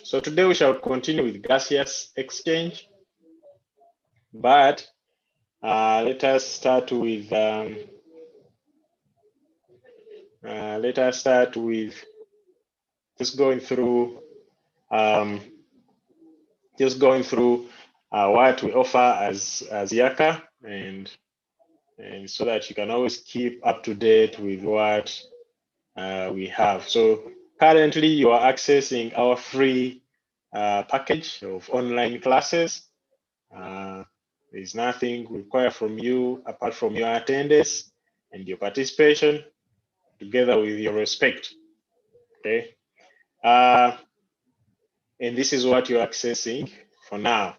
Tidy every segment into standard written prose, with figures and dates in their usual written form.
So today we shall continue with gaseous exchange, but let us start with just going through what we offer as Yaaka, and so that you can always keep up to date with what we have. So currently you are accessing our free package of online classes. There's nothing required from you apart from your attendance and your participation, together with your respect. Okay. And this is what you're accessing for now.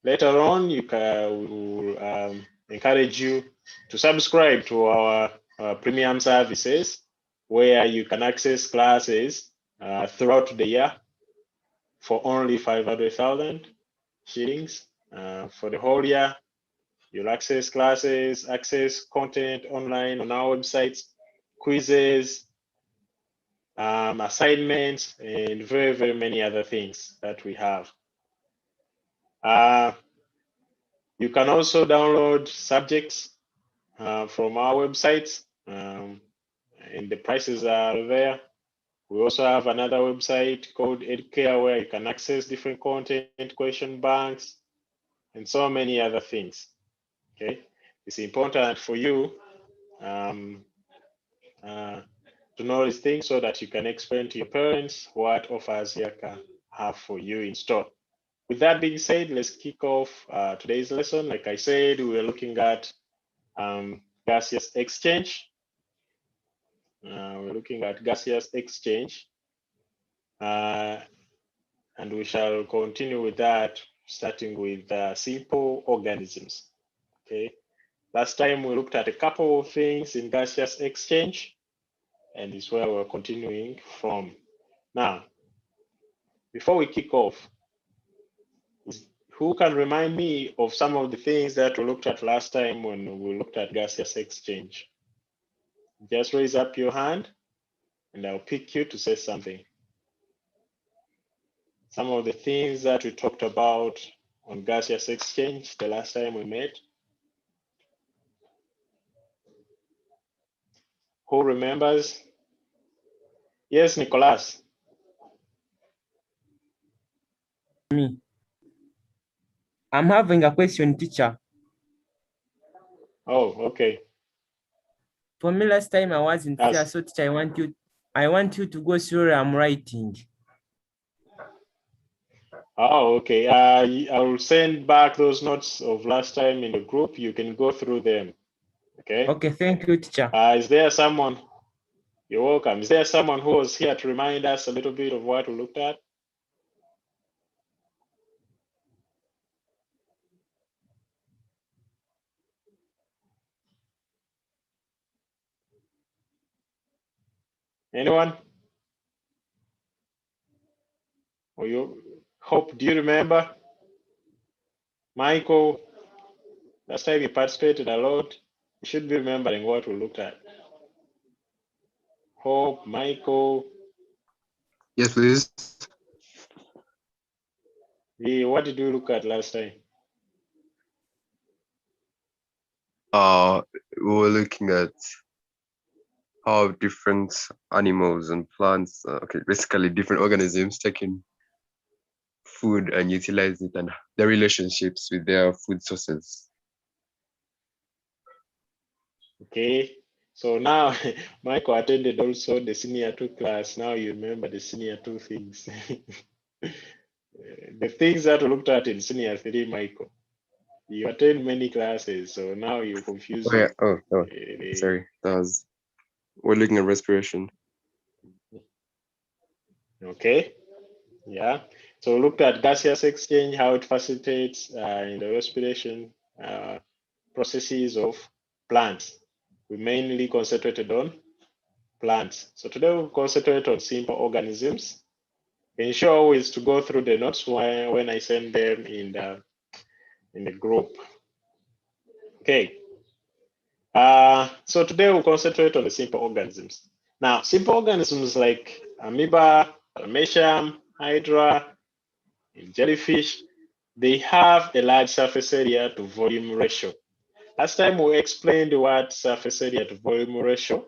Later on, we will encourage you to subscribe to our premium services, where you can access classes throughout the year for only 500,000 shillings. For the whole year, you'll access classes, access content online on our websites, quizzes, assignments, and very, very many other things that we have. You can also download subjects from our websites, and the prices are there. We also have another website called EdCare, where you can access different content, question banks, and so many other things. Okay, it's important for you to know these things so that you can explain to your parents what offers Yaaka have for you in store. With that being said, let's kick off today's lesson. Like I said, we were looking at gaseous exchange. We're looking at gaseous exchange, and we shall continue with that, starting with simple organisms. Okay. Last time we looked at a couple of things in gaseous exchange, and it's where we're continuing from. Now, before we kick off, who can remind me of some of the things that we looked at last time when we looked at gaseous exchange? Just raise up your hand and I'll pick you to say something. Some of the things that we talked about on gaseous exchange the last time we met. Who remembers? Yes, Nicholas. Me. I'm having a question, teacher. Oh, okay. For me, last time I wasn't here, so teacher, I want you to go through I'm writing. Oh, okay. I will send back those notes of last time in the group. You can go through them. Okay. Okay, thank you, teacher. Is there someone? You're welcome. Is there someone who was here to remind us a little bit of what we looked at? Anyone? Or you hope, do you remember? Michael, last time you participated a lot. You should be remembering what we looked at. Hope, Michael. Yes, please. What did we look at last time? We were looking at how different animals and plants, basically different organisms take in food and utilize it, and their relationships with their food sources. Okay, so now Michael attended also the senior 2 class. Now you remember the senior 2 things. The things that we looked at in senior 3, Michael. You attend many classes, so now you're confused. Oh, yeah. Sorry. We're looking at respiration. Okay. Yeah. So we looked at gaseous exchange, how it facilitates in the respiration processes of plants. We mainly concentrated on plants. So today we'll concentrate on simple organisms. Ensure always to go through the notes when I send them in the group. Okay. So today we'll concentrate on the simple organisms. Now, simple organisms like amoeba, paramecium, hydra, in jellyfish, they have a large surface area to volume ratio. Last time we explained what surface area to volume ratio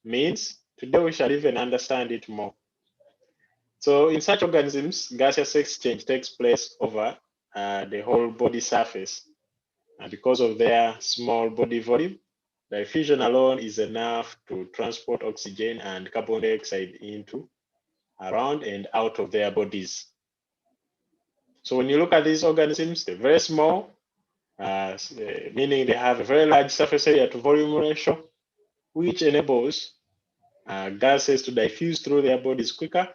means. Today we shall even understand it more. So in such organisms, gaseous exchange takes place over the whole body surface. And because of their small body volume, diffusion alone is enough to transport oxygen and carbon dioxide into, around, and out of their bodies. So when you look at these organisms, they're very small, meaning they have a very large surface area to volume ratio, which enables gases to diffuse through their bodies quicker,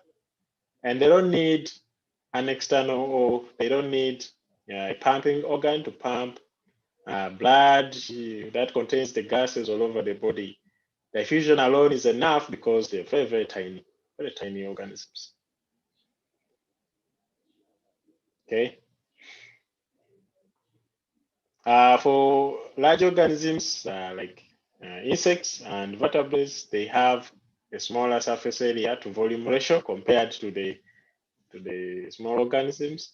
and they don't need an external, or they don't need a pumping organ to pump blood that contains the gases all over the body. Diffusion alone is enough because they're very, very tiny organisms. Okay. For large organisms like insects and vertebrates, they have a smaller surface area to volume ratio compared to the small organisms.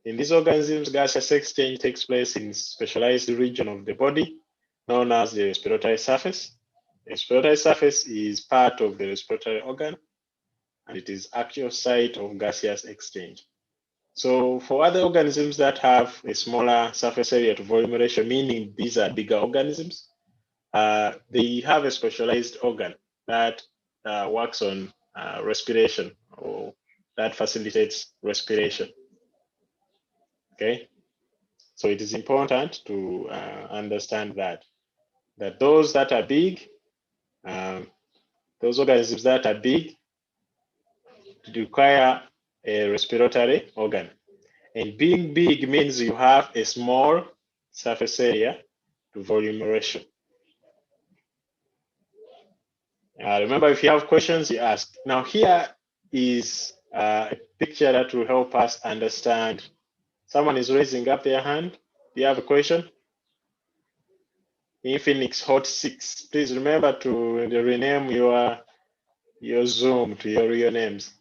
In these organisms, gaseous exchange takes place in specialized region of the body known as the respiratory surface. The respiratory surface is part of the respiratory organ, and it is actual site of gaseous exchange. So for other organisms that have a smaller surface area to volume ratio, meaning these are bigger organisms, they have a specialized organ that works on respiration, or that facilitates respiration. Okay, so it is important to understand that those that are big, those organisms that are big require a respiratory organ. And being big means you have a small surface area to volume ratio. Remember, if you have questions, you ask. Now, here is a picture that will help us understand. Someone is raising up their hand. Do you have a question? Infinix Hot 6. Please remember to rename your Zoom to your real names.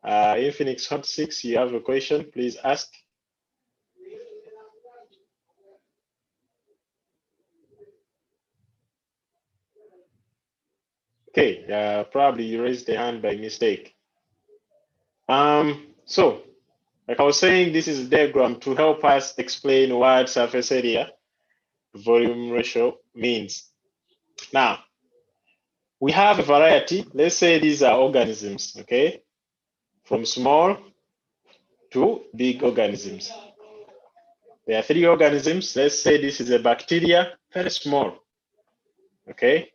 Infinix Hot 6, you have a question, please ask. Okay, probably you raised the hand by mistake. So, like I was saying, this is a diagram to help us explain what surface area to volume ratio means. Now, we have a variety. Let's say these are organisms, okay? From small to big organisms. There are 3 organisms. Let's say this is a bacteria, very small, okay?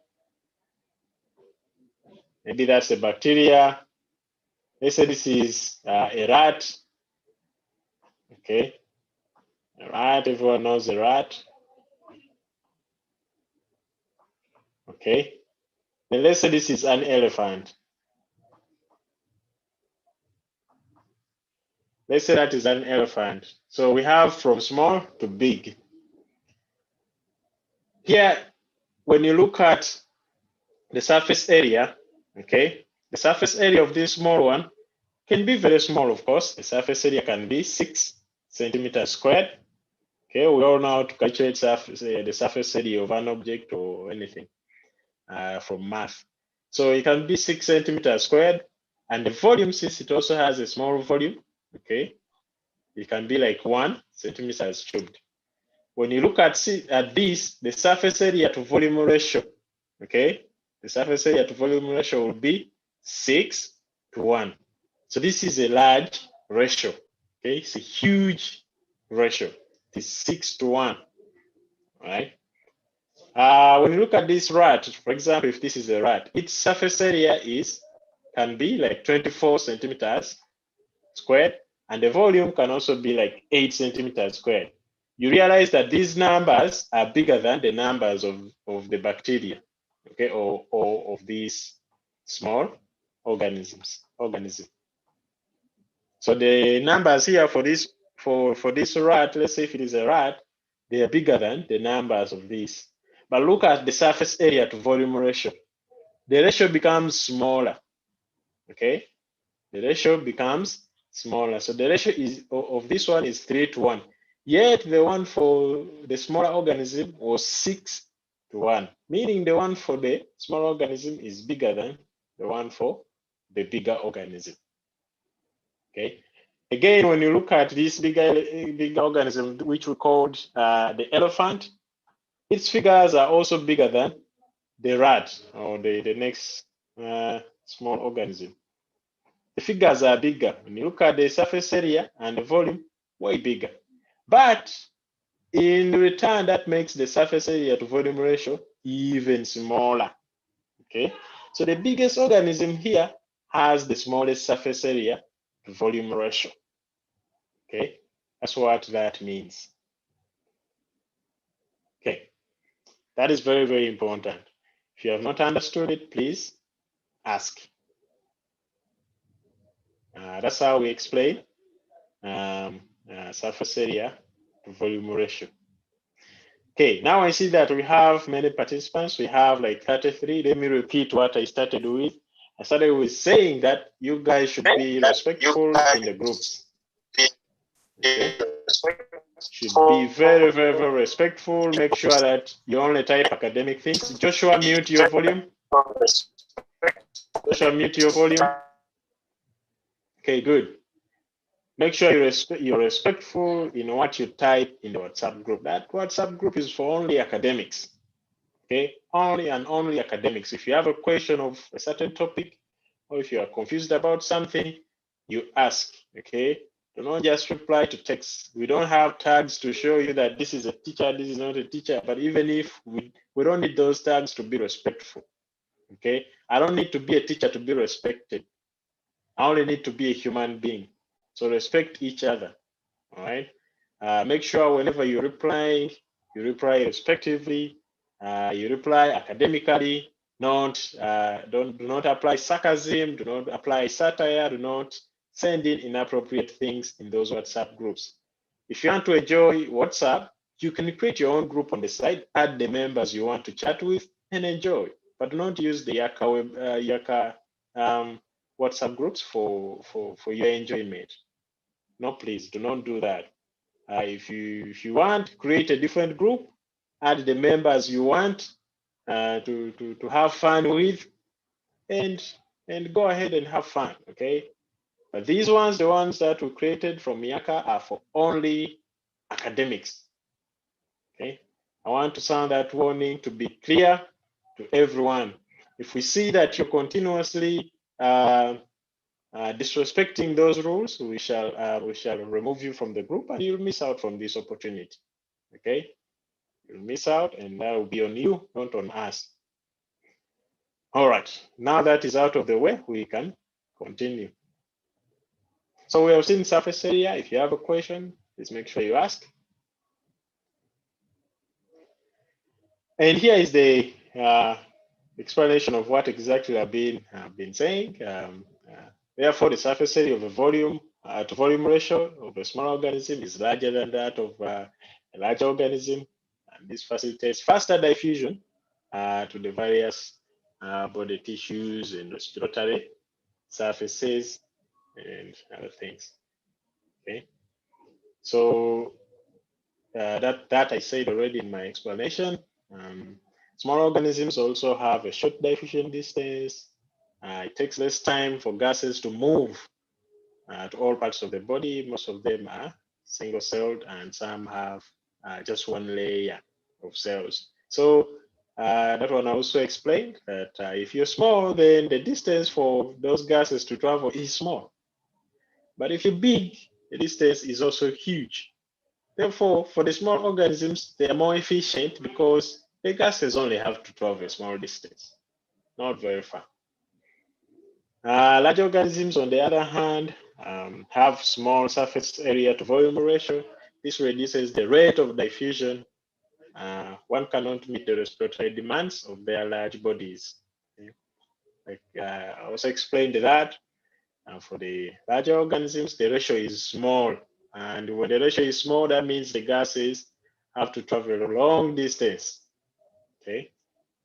Maybe that's a bacteria. Let's say this is a rat, okay? A rat, everyone knows a rat. Okay. Then let's say this is an elephant. Let's say that is an elephant. So we have from small to big. Here, when you look at the surface area, okay, the surface area of this small one can be very small, of course. The surface area can be 6 centimeters squared. Okay, we all know how to calculate the surface area of an object or anything from math. So it can be 6 centimeters squared, and the volume, since it also has a small volume, okay, it can be like 1 centimeters cubed. When you look at this, the surface area to volume ratio, okay, the surface area to volume ratio will be 6 to 1. So this is a large ratio, okay, it's a huge ratio. It is 6 to 1, right? When you look at this rat, for example, if this is a rat, its surface area can be like 24 centimeters squared, and the volume can also be like 8 centimeters squared. You realize that these numbers are bigger than the numbers of the bacteria, okay, or of these small organisms. So the numbers here for this rat, let's say if it is a rat, they are bigger than the numbers of these. But look at the surface area to volume ratio. The ratio becomes smaller, okay? The ratio becomes smaller. So the ratio is of this one is 3:1. Yet the one for the smaller organism was 6:1, meaning the one for the smaller organism is bigger than the one for the bigger organism. Okay. Again, when you look at this bigger organism, which we called the elephant, its figures are also bigger than the rat or the next small organism. The figures are bigger. When you look at the surface area and the volume, way bigger. But in return, that makes the surface area to volume ratio even smaller. Okay, so the biggest organism here has the smallest surface area to volume ratio. Okay, that's what that means. Okay, that is very, very important. If you have not understood it, please ask. That's how we explain surface area to volume ratio. Okay, now I see that we have many participants. We have like 33. Let me repeat what I started with. I started with saying that you guys should be respectful in the groups. Okay. Should be very, very, very respectful. Make sure that you only type academic things. Joshua, mute your volume. Joshua, mute your volume. Okay, good. Make sure you're respectful in what you type in the WhatsApp group. That WhatsApp group is for only academics. Okay, only and only academics. If you have a question of a certain topic, or if you are confused about something, you ask. Okay, do not just reply to text. We don't have tags to show you that this is a teacher, this is not a teacher. But even if we don't need those tags to be respectful. Okay, I don't need to be a teacher to be respected. I only need to be a human being. So respect each other. All right. Make sure whenever you reply respectively. You reply academically. Do not apply sarcasm. Do not apply satire. Do not send in inappropriate things in those WhatsApp groups. If you want to enjoy WhatsApp, you can create your own group on the side, add the members you want to chat with, and enjoy. But do not use the Yaaka WhatsApp groups for your enjoyment. No, please do not do that. If you want, create a different group, add the members you want to have fun with, and go ahead and have fun. Okay, but these ones, the ones that we created from Yaaka, are for only academics. Okay, I want to sound that warning to be clear to everyone. If we see that you're continuously disrespecting those rules, we shall remove you from the group, and you'll miss out from this opportunity. Okay, you'll miss out, and that will be on you, not on us. All right, now that is out of the way, we can continue. So we have seen surface area. If you have a question, please make sure you ask. And here is the explanation of what exactly I've been saying. Therefore, the surface area of a volume to volume ratio of a small organism is larger than that of a large organism. And this facilitates faster diffusion to the various body tissues and respiratory surfaces and other things. Okay, so that I said already in my explanation. Small organisms also have a short diffusion distance. It takes less time for gases to move to all parts of the body. Most of them are single-celled, and some have just one layer of cells. So that one also explained that if you're small, then the distance for those gases to travel is small. But if you're big, the distance is also huge. Therefore, for the small organisms, they are more efficient because the gases only have to travel a small distance, not very far. Large organisms, on the other hand, have small surface area to volume ratio. This reduces the rate of diffusion. One cannot meet the respiratory demands of their large bodies. Okay. Like I also explained that for the larger organisms, the ratio is small. And when the ratio is small, that means the gases have to travel a long distance. Okay,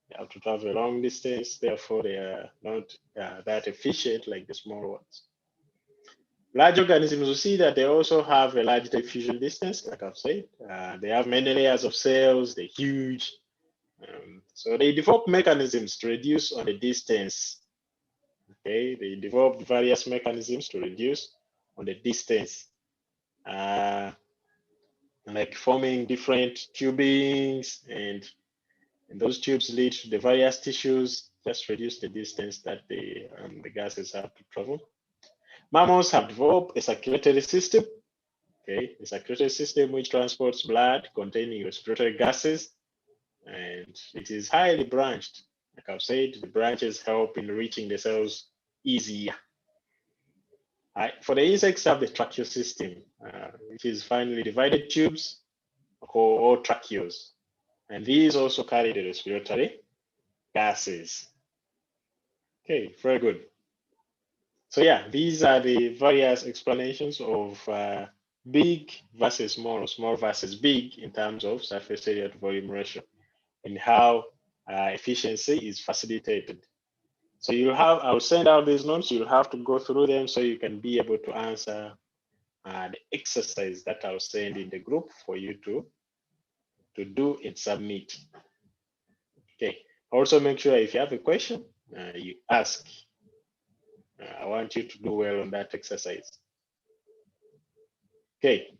they have to travel a long distance, therefore they are not that efficient like the small ones. Large organisms, you see that they also have a large diffusion distance, like I've said. They have many layers of cells, they're huge. So they develop mechanisms to reduce on the distance. Okay, they developed various mechanisms to reduce on the distance, like forming different tubings, and those tubes lead to the various tissues, just reduce the distance that the gases have to travel. Mammals have developed a circulatory system, okay, a circulatory system which transports blood containing respiratory gases, and it is highly branched. Like I've said, the branches help in reaching the cells easier. For the insects, have the tracheal system, which is finely divided tubes or tracheos, and these also carry the respiratory gases. Okay, very good. So yeah, these are the various explanations of big versus small, or small versus big in terms of surface area to volume ratio, and how efficiency is facilitated. So you'll have, I'll send out these notes, you'll have to go through them so you can be able to answer the exercise that I'll send in the group for you to do and submit. Okay, also make sure if you have a question, you ask. I want you to do well on that exercise. Okay,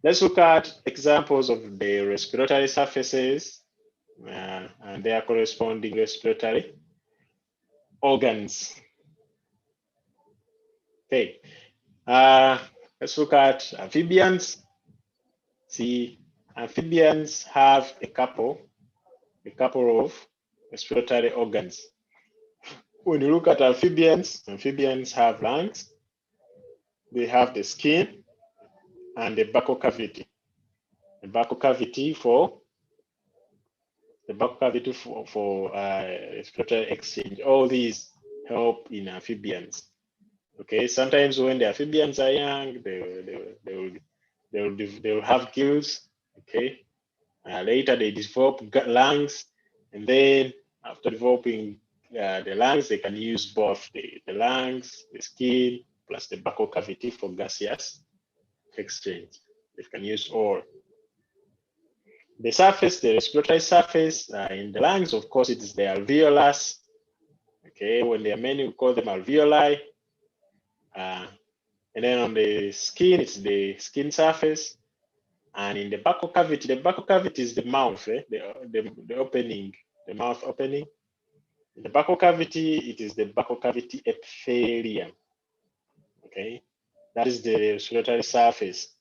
let's look at examples of the respiratory surfaces and their corresponding respiratory organs. Okay, let's look at amphibians. See, amphibians have a couple of respiratory organs. When you look at amphibians have lungs, they have the skin, and the buccal cavity. The buccal cavity for respiratory exchange. All these help in amphibians. Okay, sometimes when the amphibians are young, they will have gills. Okay, later they develop lungs, and then after developing the lungs, they can use both the lungs, the skin, plus the buccal cavity for gaseous exchange. They can use all. The surface, the respiratory surface in the lungs, of course, it is the alveolus. Okay, when there are many, we call them alveoli. And then on the skin, it's the skin surface. And in the buccal cavity is the mouth, the opening, the mouth opening. In the buccal cavity, it is the buccal cavity epithelium. Okay, that is the respiratory surface.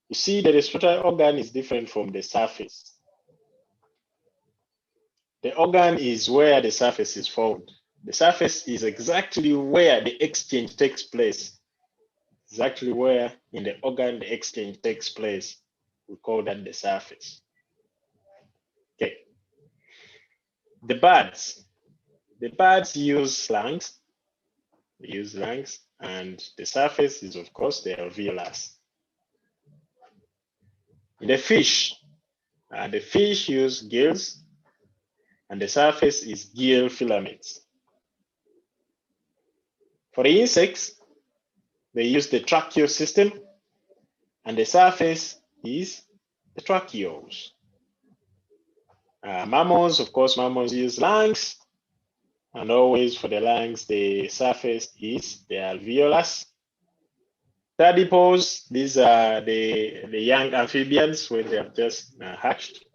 You see, the respiratory organ is different from the surface. The organ is where the surface is found. The surface is exactly where the exchange takes place. Exactly where in the organ the exchange takes place. We call that the surface. Okay. The birds use lungs. They use lungs, and the surface is, of course, the alveolus. In the fish use gills, and the surface is gill filaments. For the insects, they use the tracheal system, and the surface is the tracheoles. Mammals, of course, use lungs, and always for the lungs, the surface is the alveolus. Tadpoles, these are the young amphibians when they have just hatched.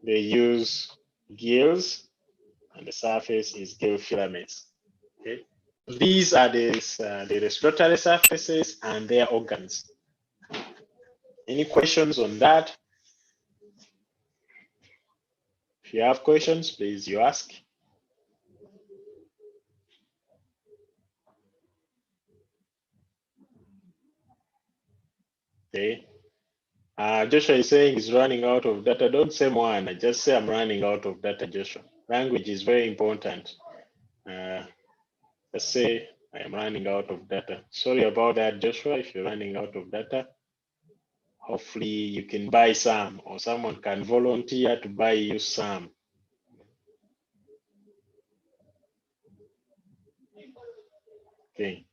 They use gills, and the surface is gill filaments. Okay, these are the respiratory surfaces and their organs. Any questions on that? If you have questions, please you ask. Okay. Joshua is saying he's running out of data. Don't say one. Just say I'm running out of data, Joshua. Language is very important. Let's say I am running out of data. Sorry about that, Joshua, if you're running out of data. Hopefully you can buy some, or someone can volunteer to buy you some. Okay.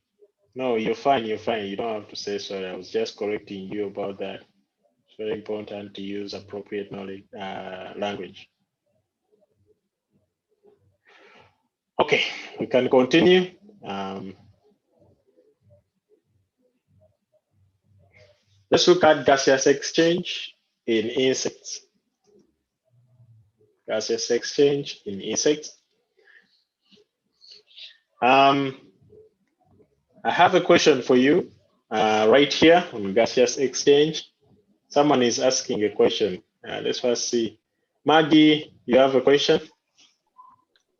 No, you're fine. You're fine. You don't have to say sorry. I was just correcting you about that. It's very important to use appropriate knowledge language. Okay, we can continue. Let's look at gaseous exchange in insects. Gaseous exchange in insects. I have a question for you right here on gaseous exchange. Someone is asking a question. Let's first see. Maggie, you have a question?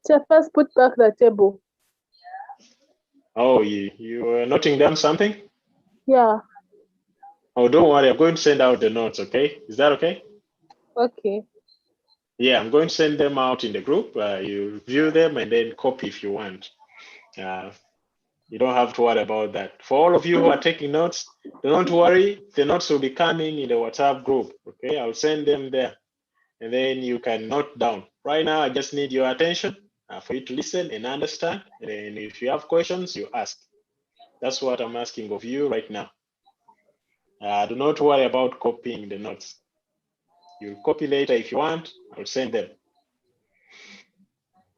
So first put back the table. Oh, you were noting down something? Yeah. Oh, don't worry. I'm going to send out the notes, okay? Is that okay? Okay. Yeah, I'm going to send them out in the group. You view them and then copy if you want. You don't have to worry about that. For all of you who are taking notes, don't worry. The notes will be coming in the WhatsApp group, okay? I'll send them there. And then you can note down. Right now, I just need your attention for you to listen and understand. And if you have questions, you ask. That's what I'm asking of you right now. Do not worry about copying the notes. You'll copy later if you want. I'll send them.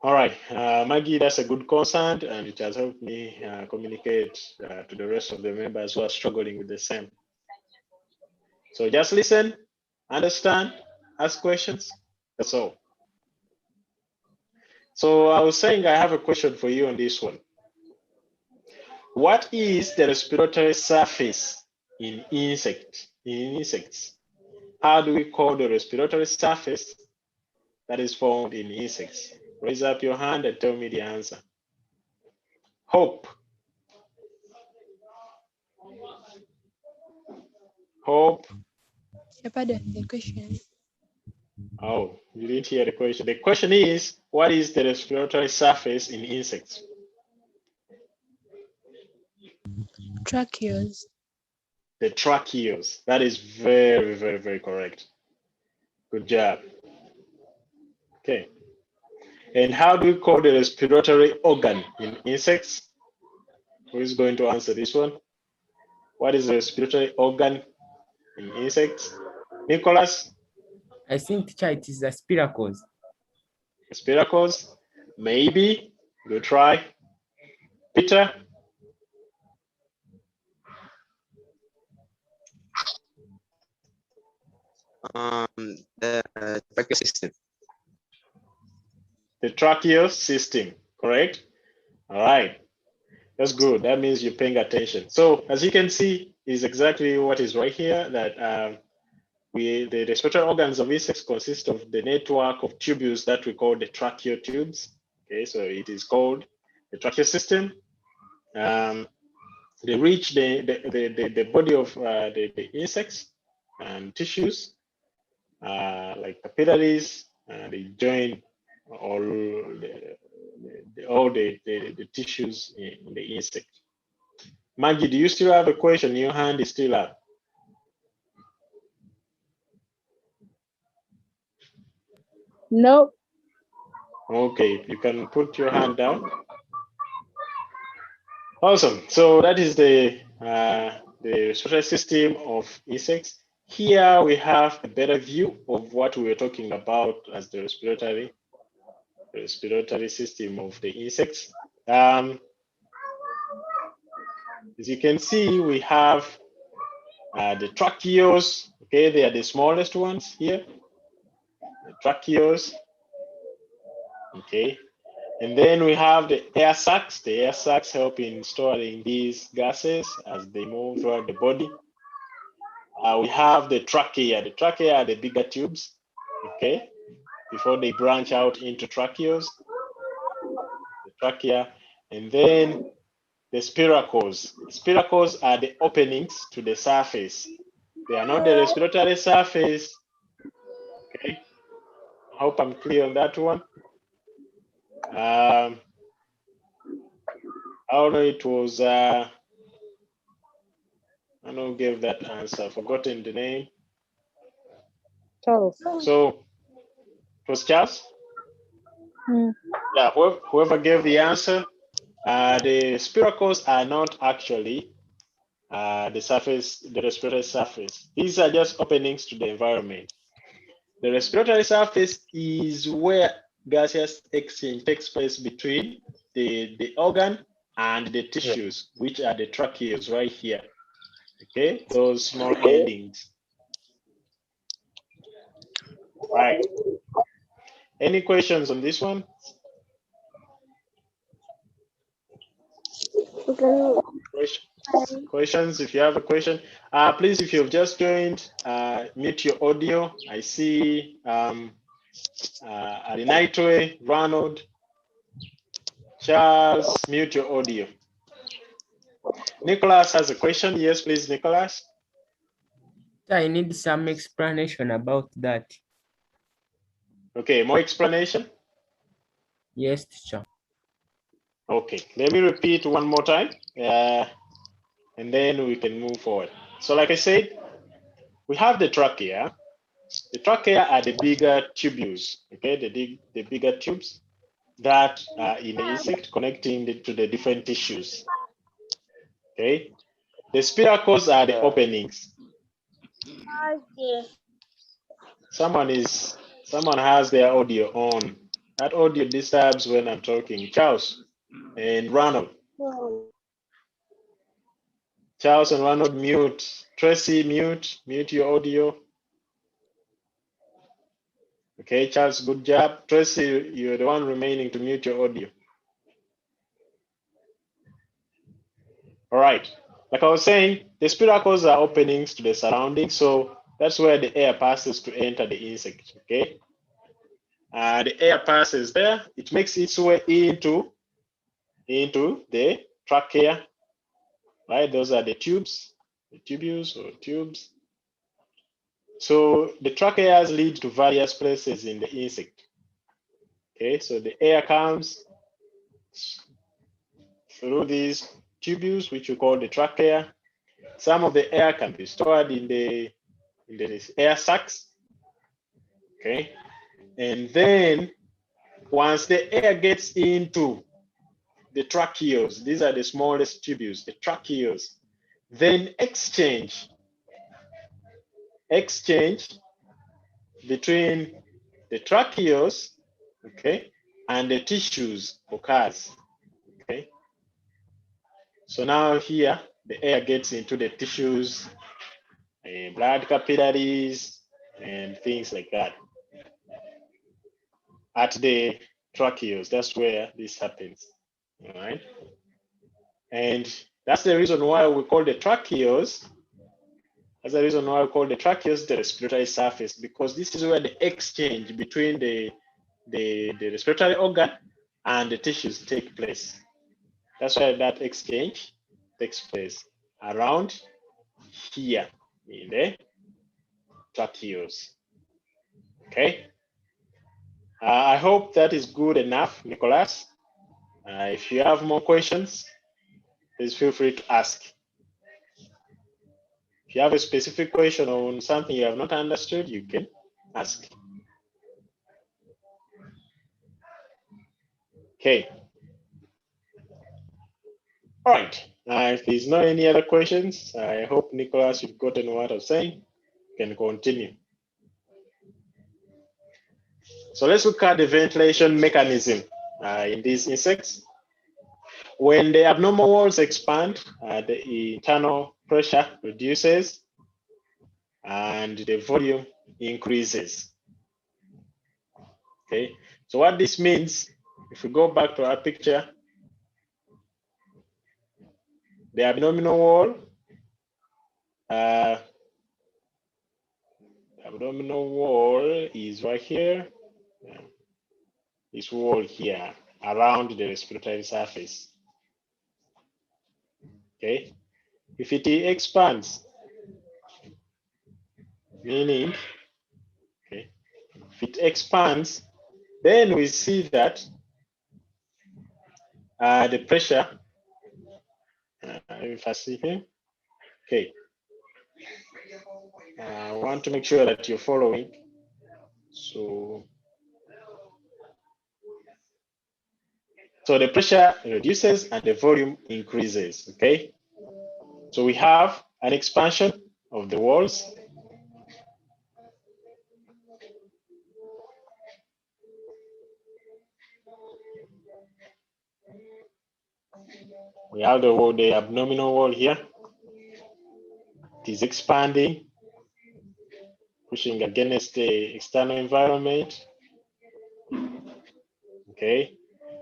All right, Maggie, that's a good concern, and it has helped me communicate to the rest of the members who are struggling with the same. So just listen, understand, ask questions. That's all. So I was saying I have a question for you on this one. What is the respiratory surface in insects? How do we call the respiratory surface that is found in insects? Raise up your hand and tell me the answer. Hope. Hope. Pardon the question. Oh, you didn't hear the question. The question is, what is the respiratory surface in insects? Tracheas. The tracheas. That is very, very, very correct. Good job. Okay. And how do we call the respiratory organ in insects? Who is going to answer this one? What is the respiratory organ in insects? Nicholas? I think, teacher, it is the spiracles. Spiracles? Maybe. Good try. Peter? The tracheal system. The tracheal system, correct? All right. That's good. That means you're paying attention. So as you can see, is exactly what is right here, that the respiratory organs of insects consist of the network of tubules that we call the tracheal tubes. Okay, so it is called the tracheal system. They reach the body of the insects and tissues like capillaries. They join all the tissues in the insect. Maggie, do you still have a question? Your hand is still up. No. Okay, you can put your hand down. Awesome. So that is the respiratory system of insects. Here we have a better view of what we were talking about as the respiratory system of the insects. As you can see, we have the tracheos. Okay, they are the smallest ones here. The tracheos. Okay, and then we have the air sacs. The air sacs help in storing these gases as they move throughout the body. We have the trachea. The trachea are the bigger tubes, okay, before they branch out into tracheos. The trachea, and then the spiracles. Spiracles are the openings to the surface. They are not the respiratory surface. Okay, I hope I'm clear on that one. I don't know, it was, I don't know who gave that answer, I've forgotten the name. Charles. So, it was Charles? Yeah, whoever gave the answer, The spiracles are not actually the surface, the respiratory surface. These are just openings to the environment. The respiratory surface is where gaseous exchange takes place between the organ and the tissues, which are the tracheas right here. Okay, those small endings. Right. Any questions on this one? Questions? If you have a question, please, if you've just joined, mute your audio. I see Arinitwe, Ronald, Charles, mute your audio. Nicholas has a question. Yes, please, Nicholas. I need some explanation about that. Okay, more explanation? Yes, teacher. Okay, let me repeat one more time, and then we can move forward. So like I said, we have the trachea. The trachea are the bigger tubules, okay, the bigger tubes that are in the insect connecting to the different tissues, okay? The spiracles are the openings. Someone has their audio on. That audio disturbs when I'm talking. Charles and Ronald. Charles and Ronald, mute. Tracy, mute your audio. Okay, Charles, good job. Tracy, you're the one remaining to mute your audio. All right, like I was saying, the spiracles are openings to the surroundings, so that's where the air passes to enter the insect, okay? The air passes there, it makes its way into the trachea, right? Those are the tubes, the tubules or tubes. So the tracheas lead to various places in the insect. Okay, so the air comes through these tubules, which we call the trachea. Some of the air can be stored in the air sacs. Okay, and then once the air gets into the tracheals, these are the smallest tubules, the tracheals, then exchange between the tracheals, okay, and the tissues occurs. Okay, so now here the air gets into the tissues, blood capillaries, and things like that. At the tracheals, that's where this happens. All right, and that's the reason why we call the tracheals. That's the reason why we call the tracheals the respiratory surface, because this is where the exchange between the respiratory organ and the tissues take place. That's why that exchange takes place around here in the tracheals. Okay. I hope that is good enough, Nicholas. If you have more questions, please feel free to ask. If you have a specific question on something you have not understood, you can ask. Okay. All right. If there's not any other questions, I hope, Nicholas, you've gotten what I'm saying. You can continue. So let's look at the ventilation mechanism in these insects. When the abnormal walls expand, the internal pressure reduces and the volume increases. Okay, so what this means, if we go back to our picture, the abdominal wall, is right here. This wall here around the respiratory surface. Okay, if it expands, meaning, okay, if it expands, then we see that the pressure, if I see here, okay, I want to make sure that you're following. So So the pressure reduces and the volume increases, okay? So we have an expansion of the walls. We have the abdominal wall here. It is expanding, pushing against the external environment. Okay,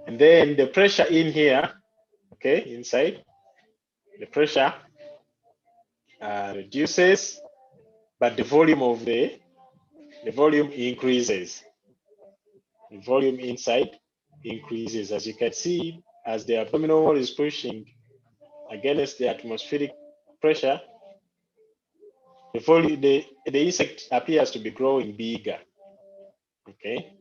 and then the pressure in here, okay, inside, the pressure reduces, but the volume increases. The volume inside increases, as you can see, as the abdominal wall is pushing against the atmospheric pressure. The insect appears to be growing bigger. Okay,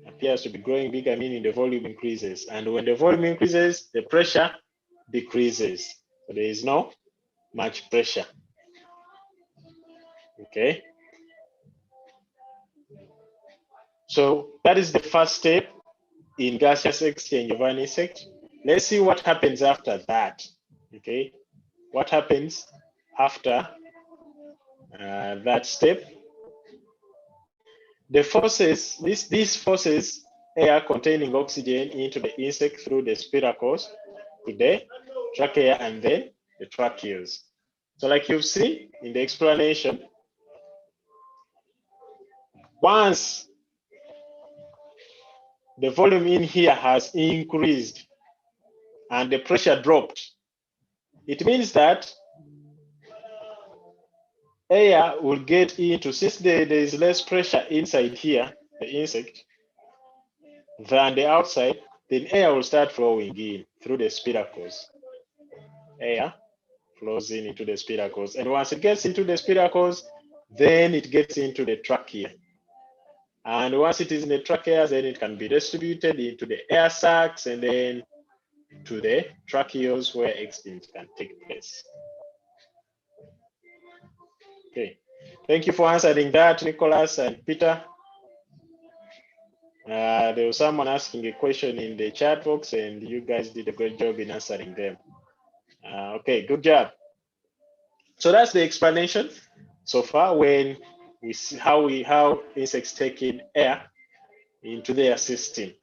appears to be growing bigger, meaning the volume increases. And when the volume increases, the pressure decreases. So there is no much pressure. Okay. So that is the first step in gaseous exchange of an insect. Let's see what happens after that. Okay. What happens after that step? The forces, these forces air containing oxygen into the insect through the spiracles to the trachea and then the tracheas. So like you've seen in the explanation, once the volume in here has increased and the pressure dropped, it means that air will get into, since there is less pressure inside here, the insect, than the outside, then air will start flowing in through the spiracles. Air flows into the spiracles, and once it gets into the spiracles, then it gets into the trachea. And once it is in the trachea, then it can be distributed into the air sacs and then to the tracheals where exchange can take place. Okay, thank you for answering that, Nicholas and Peter. There was someone asking a question in the chat box, and you guys did a great job in answering them. Okay, good job. So that's the explanation so far when we see how insects take in air into their system.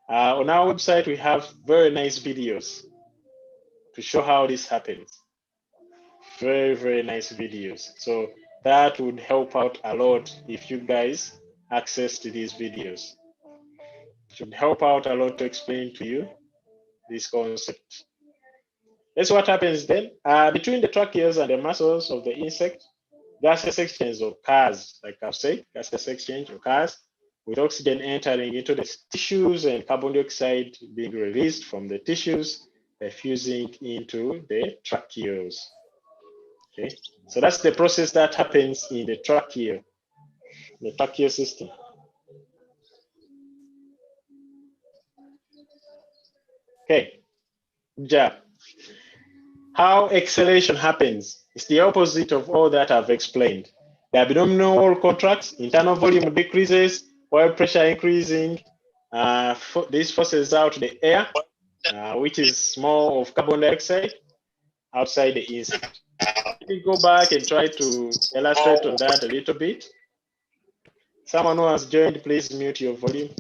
On our website, we have very nice videos to show how this happens. Very, very nice videos. So that would help out a lot if you guys access to these videos. It should help out a lot to explain to you this concept. That's what happens then. Between the tracheas and the muscles of the insect, gaseous exchange occurs. Like I've said, gaseous exchange occurs with oxygen entering into the tissues and carbon dioxide being released from the tissues, fusing into the tracheals. Okay, so that's the process that happens in the trachea system. Okay, good job. How exhalation happens is the opposite of all that I've explained. The abdominal wall contracts, internal volume decreases, while pressure increasing. This forces out the air, which is more of carbon dioxide outside the insect. Let me go back and try to illustrate on that a little bit. Someone who has joined, please mute your volume.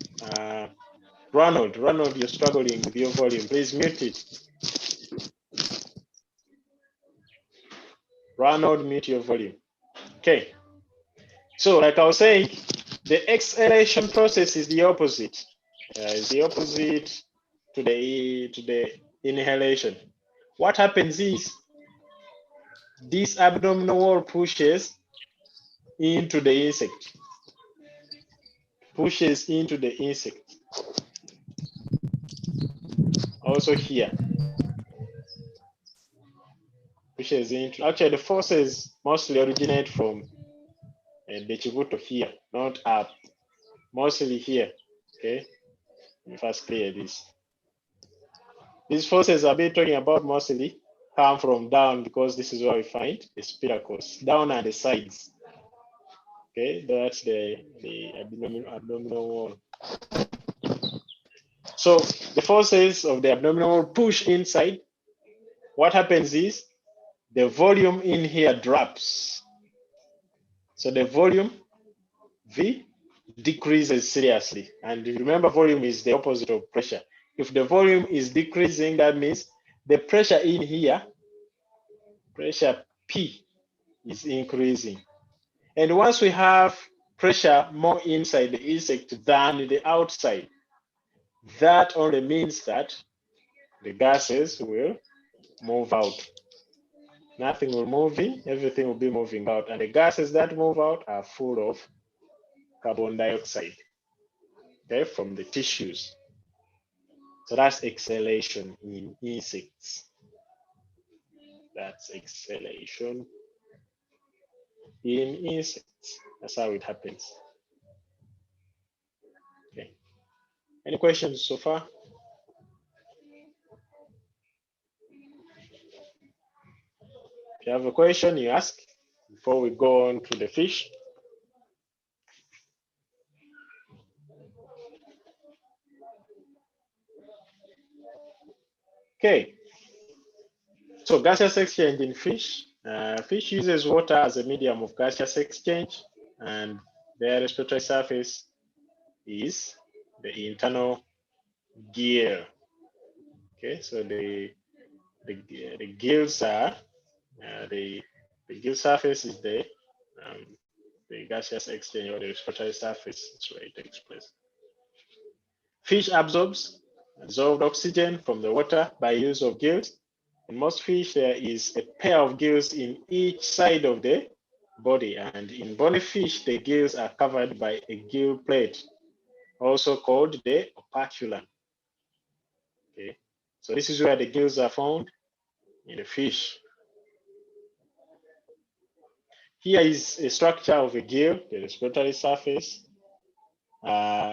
Ronald, you're struggling with your volume. Please mute it. Ronald, mute your volume. Okay. So like I was saying, the exhalation process is the opposite. Is the opposite to the inhalation. What happens is this abdominal wall pushes into the insect. Pushes into the insect. Also here. Pushes into. Actually, the forces mostly originate from the chibuto here, not up. Mostly here. Okay. Let me first clear this. These forces I've been talking about mostly come from down, because this is where we find the spiracles, down at the sides. Okay, that's the abdominal wall. So the forces of the abdominal wall push inside. What happens is the volume in here drops. So the volume V decreases seriously. And remember, volume is the opposite of pressure. If the volume is decreasing, that means the pressure in here, pressure P, is increasing. And once we have pressure more inside the insect than the outside, that only means that the gases will move out. Nothing will move in, everything will be moving out. And the gases that move out are full of carbon dioxide, okay, from the tissues. So that's exhalation in insects. That's exhalation in insects. That's how it happens. Okay. Any questions so far? If you have a question, you ask before we go on to the fish. Okay. So gaseous exchange in fish. Fish uses water as a medium of gaseous exchange, and their respiratory surface is the internal gill. Okay, so the gills are the gill surface is the gaseous exchange, or the respiratory surface. That's where it takes place. Fish absorbs dissolved oxygen from the water by use of gills. In most fish, there is a pair of gills in each side of the body, and in bony fish, the gills are covered by a gill plate, also called the operculum. Okay, so this is where the gills are found in the fish. Here is a structure of a gill. The respiratory surface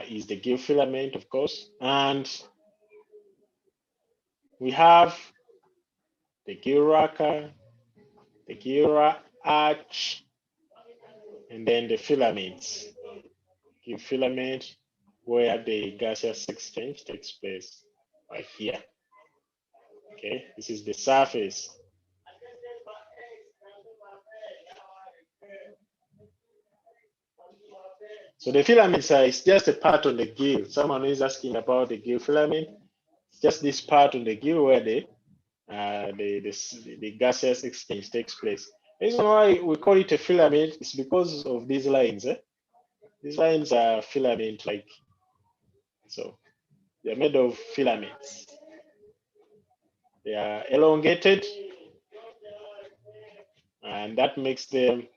is the gill filament, of course, and we have the gill raca, the gill arch, and then the filaments. Gill filament, where the gaseous exchange takes place, right here. Okay, this is the surface. So the filaments is just a part on the gill. Someone is asking about the gill filament. It's just this part on the gill where the gaseous exchange takes place. The reason why we call it a filament is because of these lines. These lines are filament like, so they're made of filaments. They are elongated, and that makes them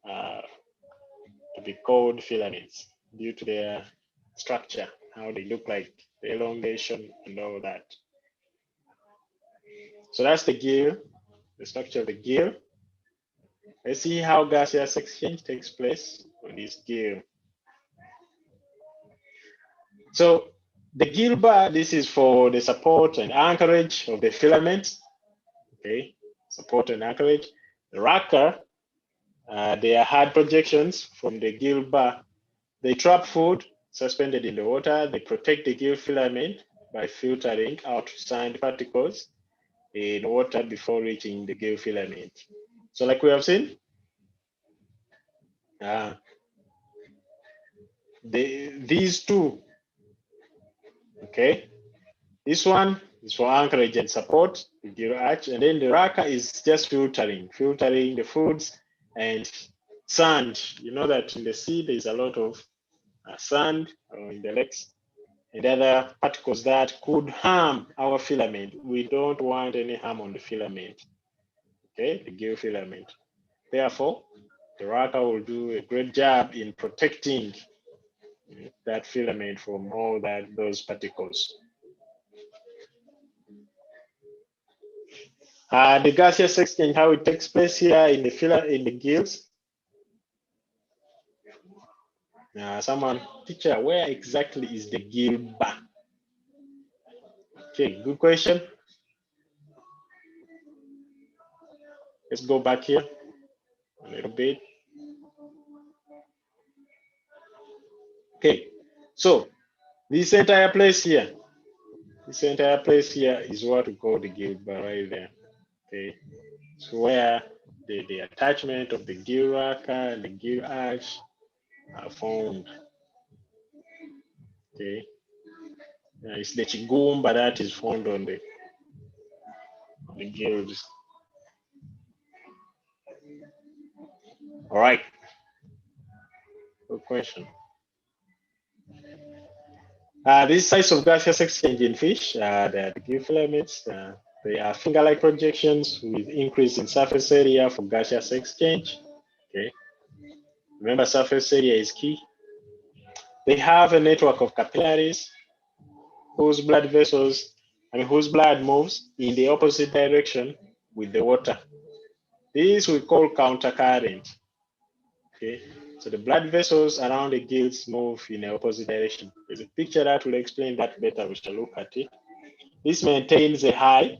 to be called filaments due to their structure, how they look like, the elongation and all that. So that's the gill, the structure of the gill. Let's see how gaseous exchange takes place on this gill. So the gill bar, this is for the support and anchorage of the filaments. Okay, support and anchorage. The raca, they are hard projections from the gill bar. They trap food suspended in the water. They protect the gill filament by filtering out sand particles in water before reaching the gill filament. So like we have seen, these two, okay, this one is for anchorage and support, the gill arch, and then the raca is just filtering the foods and sand. You know that in the sea there's a lot of sand, or in the lakes, and other particles that could harm our filament. We don't want any harm on the filament, okay, the gill filament. Therefore, the raca will do a great job in protecting that filament from all those particles. The gaseous exchange, how it takes place here in the gills. Someone, teacher, where exactly is the gill bar? Okay, good question. Let's go back here a little bit. Okay, so This entire place here, is what we call the gill bar right there. Okay, so where the attachment of the gill yaaka and the gill arch are formed. Okay, it's the chigumba that is formed on the gills. All right. Good question. These sites of gaseous exchange in fish, they are the gill filaments. They are finger-like projections with increase in surface area for gaseous exchange. Okay. Remember, surface area is key. They have a network of capillaries whose blood moves in the opposite direction with the water. This we call countercurrent. Okay. So the blood vessels around the gills move in the opposite direction. There's a picture that will explain that better. We shall look at it. This maintains a high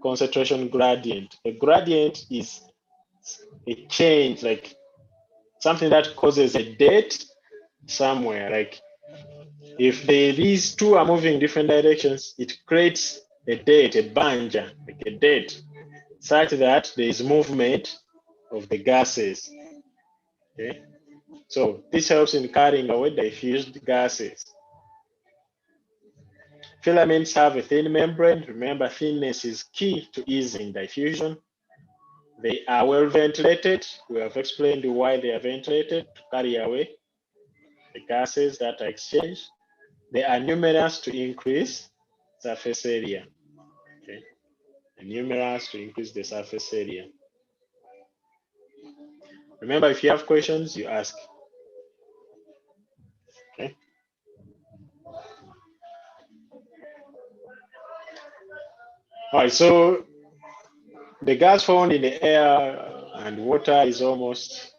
concentration gradient. A gradient is a change, like something that causes a dent somewhere. Like if these two are moving in different directions, it creates a dent, a banja, like a dent, such that there is movement of the gases. Okay, so this helps in carrying away diffused gases. Filaments have a thin membrane. Remember, thinness is key to easing diffusion. They are well ventilated. We have explained why they are ventilated, to carry away the gases that are exchanged. They are numerous to increase surface area. Okay, and numerous to increase the surface area. Remember, if you have questions, you ask. Okay. All right, so the gas found in the air and water is most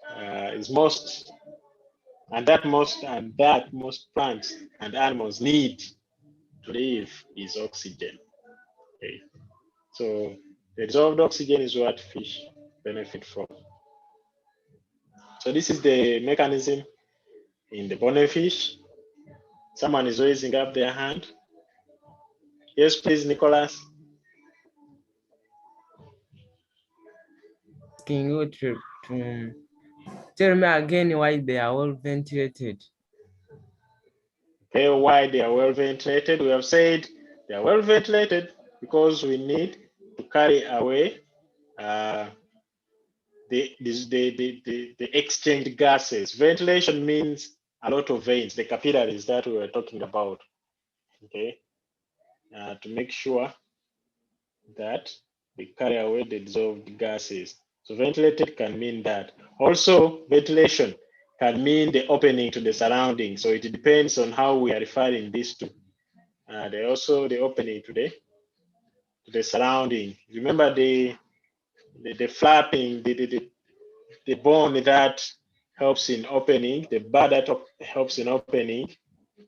plants and animals need to live is oxygen. Okay, so the dissolved oxygen is what fish benefit from. So this is the mechanism in the bonefish. Someone is raising up their hand. Yes, please, Nicholas. Can you tell me again why they are all ventilated? Okay, why they are well ventilated? We have said they are well ventilated because we need to carry away the exchanged gases. Ventilation means a lot of veins, the capillaries that we were talking about. Okay, to make sure that we carry away the dissolved gases. So ventilated can mean that. Also, ventilation can mean the opening to the surrounding. So it depends on how we are referring this to. They also the opening to the surrounding. Remember the flapping, the bone that helps in opening, the bar that helps in opening,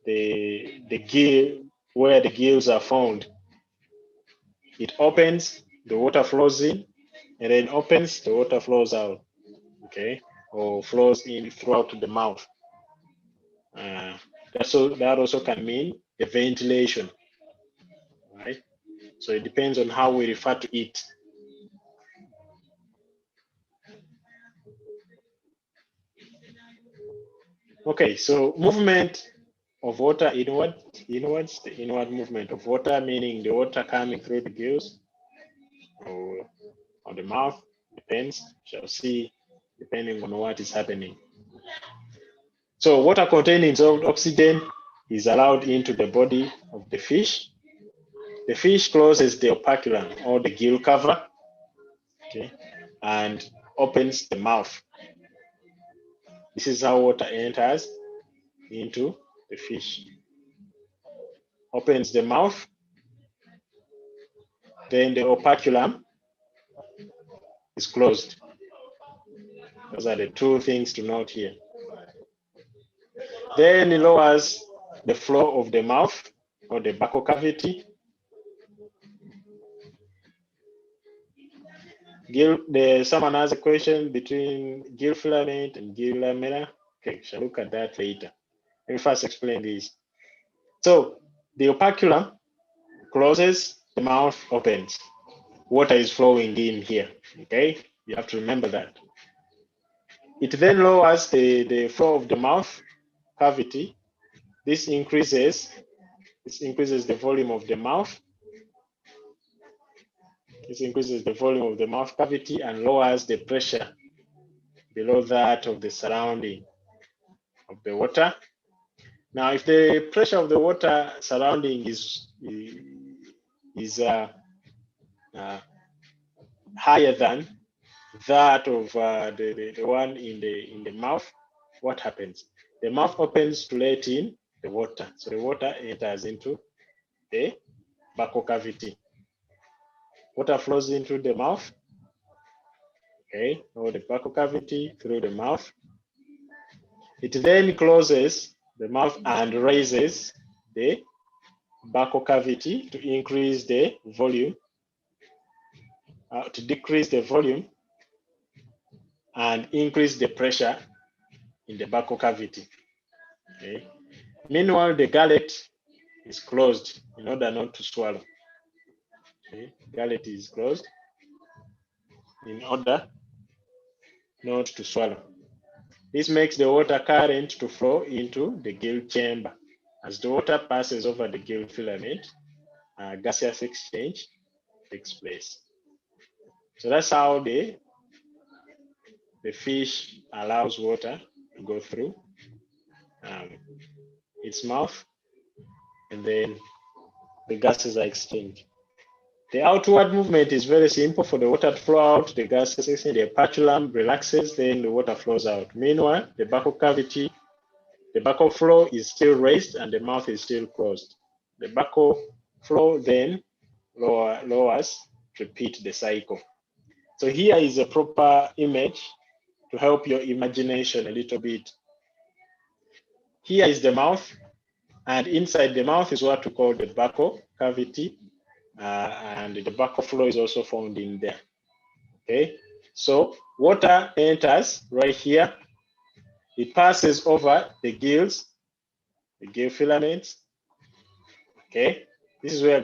the gill where the gills are found. It opens, the water flows in, and then opens, the water flows out. Okay, or flows in throughout the mouth. That also can mean the ventilation, right? So it depends on how we refer to it. Okay, so movement of water inwards, the inward movement of water, meaning the water coming through the gills or the mouth, depends, shall see, depending on what is happening. So water containing dissolved oxygen is allowed into the body of the fish. The fish closes the operculum or the gill cover, okay, and opens the mouth. This is how water enters into the fish. Opens the mouth, then the operculum is closed. Those are the two things to note here. Then it lowers the flow of the mouth or the buccal cavity. Someone has a question between gill filament and gill lamella. Okay, shall look at that later. Let me first explain this. So the operculum closes, the mouth opens. Water is flowing in here, okay? You have to remember that. It then lowers the flow of the mouth cavity. This increases the volume of the mouth. This increases the volume of the mouth cavity and lowers the pressure below that of the surrounding of the water. Now, if the pressure of the water surrounding is higher than that of the one in the mouth, what happens? The mouth opens to let in the water. So the water enters into the buccal cavity. Water flows into the mouth, okay, or the buccal cavity through the mouth. It then closes the mouth and raises the buccal cavity to increase the volume, to decrease the volume and increase the pressure in the buccal cavity. Okay. Meanwhile, the gullet is closed in order not to swallow. Okay. Gullet is closed in order not to swallow. This makes the water current to flow into the gill chamber. As the water passes over the gill filament, gaseous exchange takes place. So that's how the fish allows water to go through its mouth, and then the gases are exchanged. The outward movement is very simple. For the water to flow out, the gases exchange, the operculum relaxes, then the water flows out. Meanwhile, the buccal cavity, the buccal flow is still raised and the mouth is still closed. The buccal flow then lowers, repeat the cycle. So here is a proper image to help your imagination a little bit. Here is the mouth, and inside the mouth is what we call the buccal cavity, and the buccal flow is also found in there. Okay, so water enters right here. It passes over the gills, the gill filaments. Okay, this is when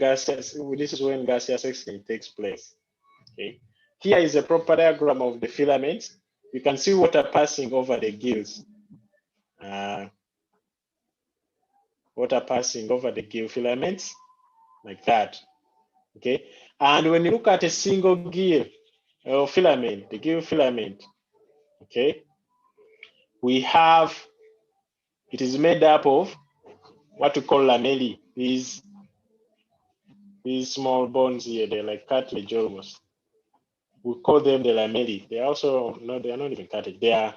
gaseous exchange takes place. Okay, here is a proper diagram of the filaments. You can see water passing over the gills. Water passing over the gill filaments like that. Okay, and when you look at a single gill or filament, the gill filament, okay, we have, it is made up of what we call lamellae. These small bones here, they're like cartilage almost. We call them the lamellae. They are also, no, they are not even cartilage. They are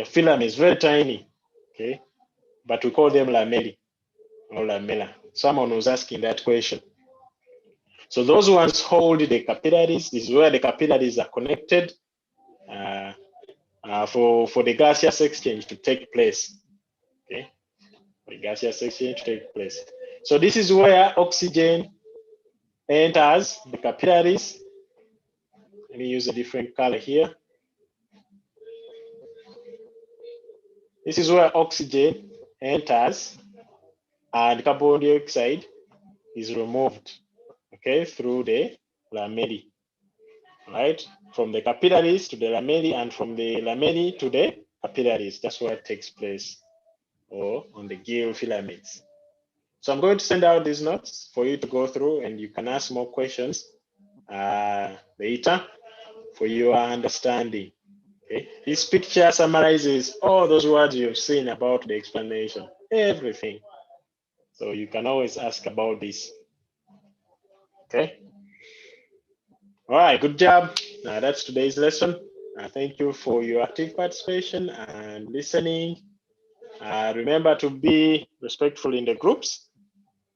filaments, very tiny, okay, but we call them lamellae or lamella. Someone was asking that question. So those ones hold the capillaries. This is where the capillaries are connected for the gaseous exchange to take place. Okay, for the gaseous exchange to take place. So this is where oxygen enters the capillaries. Let me use a different color here. This is where oxygen enters and carbon dioxide is removed, okay, through the lamellae, right? From the capillaries to the lamellae and from the lamellae to the capillaries. That's where it takes place, or on the gill filaments. So I'm going to send out these notes for you to go through, and you can ask more questions later for your understanding. Okay. This picture summarizes all those words you've seen about the explanation, everything. So you can always ask about this. Okay. All right, good job. That's today's lesson. Thank you for your active participation and listening. Remember to be respectful in the groups.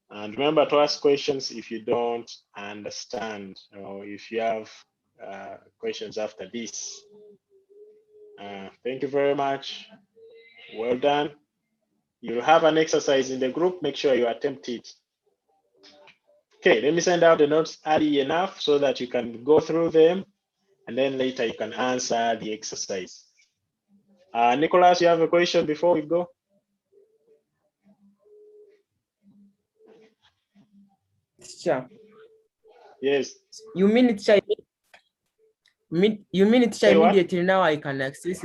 And remember to ask questions if you don't understand, or if you have questions after this. Thank you very much. Well done. You'll have an exercise in the group. Make sure you attempt it. Okay, let me send out the notes early enough so that you can go through them, and then later you can answer the exercise. Nicholas, you have a question before we go? Teacher, Yes. you mean teacher, you mean teacher Say what? immediately now I can access